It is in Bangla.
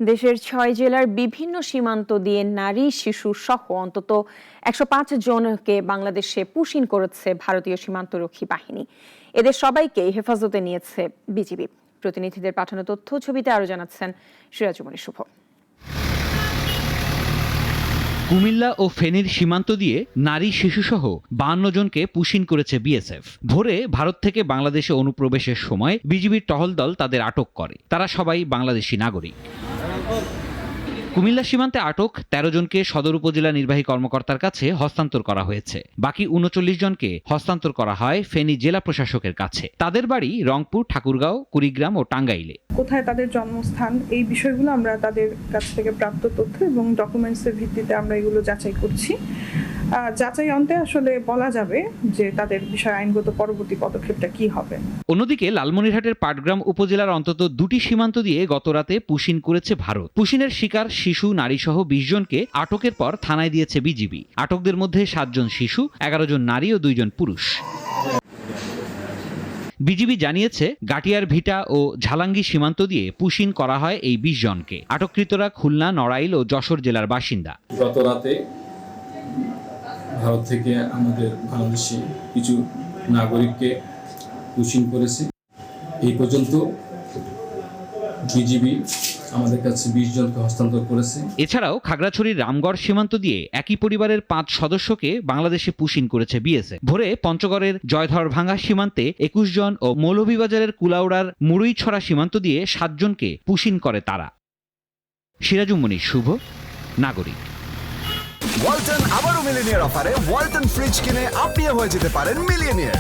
দেশের ৬ জেলার বিভিন্ন সীমান্ত দিয়ে নারী শিশু সহ অন্তত ১০৫ জনকে বাংলাদেশে পুশিন করেছে ভারতীয় সীমান্তরক্ষী বাহিনী। এদের সবাইকে হেফাজতে নিয়েছে বিজিবি। প্রতিনিধিদের পাঠানো তথ্য ছবিতে আরো জানাচ্ছেন সিরাজুমণি শুভ। কুমিল্লা ও ফেনীর সীমান্ত দিয়ে নারী শিশুসহ ৫২ জনকে পুশিন করেছে বিএসএফ। ভোরে ভারত থেকে বাংলাদেশে অনুপ্রবেশের সময় বিজিবির টহল দল তাদের আটক করে। তারা সবাই বাংলাদেশি নাগরিক। কুমিল্লা সীমান্তে আটক ১৩ জনকে সদর উপজেলা নির্বাহী কর্মকর্তার কাছে হস্তান্তর করা হয়েছে। বাকি ৩৯ জনকে হস্তান্তর করা হয় ফেনী জেলা প্রশাসকের কাছে। তাদের বাড়ি রংপুর, ঠাকুরগাঁও, কুড়িগ্রাম ও টাঙ্গাইলে। কোথায় তাদের জন্মস্থান, এই বিষয়গুলো আমরা তাদের কাছ থেকে প্রাপ্ত তথ্য এবং ডকুমেন্টসের ভিত্তিতে আমরা এগুলো যাচাই করছি। যাচাই অন্তে আসলে বলা যাবে যে তাদের বিষয়ে আইনগত পরবর্তী পদক্ষেপটা কি হবে। অন্যদিকে লালমনিরহাটের পাটগ্রাম উপজেলার অন্তত ২টি সীমান্ত দিয়ে গতরাতে পুশিন করেছে ভারত। পুশিনের শিকার শিশু, নারীসহ ২০ জনকে আটকের পর থানায় দিয়েছে বিজিবি। আটকদের মধ্যে ৭ জন শিশু, ১১ জন নারী ও ২ জন পুরুষ। বিজিবি জানিয়েছে, গাটিয়ার ভিটা ও ঝালাঙ্গি সীমান্ত দিয়ে পুশিন করা হয় এই ২০ জনকে। আটককৃতরা খুলনা, নড়াইল ও যশোর জেলার বাসিন্দা। গত রাতে ভারত থেকে আমাদের বাংলাদেশি কিছু নাগরিককে পুশিন করেছে। এই পর্যন্ত বিজিবি আমাদের কাছে ২০ জনকে হস্তান্তর করেছে। এছাড়াও খাগড়াছড়ির রামগড় সীমান্ত দিয়ে একই পরিবারের ৫ সদস্যকে বাংলাদেশে পুশিন করেছে বিএসএফ। ভোরে পঞ্চগড়ের জয়ধরভাঙ্গা সীমান্তে ২১ জন ও মৌলভীবাজারের কুলাউড়ার মুড়ুইছড়া সীমান্ত দিয়ে ৭ জনকে পুশিন করে তারা। সিরাজুমণি শুভ, নাগরিক। ওয়ালটন আবারও মিলিনিয়ার অফারে ওয়ালটন ফ্রিজ কিনে আপনিও হয়ে যেতে পারেন মিলিয়নিয়ার।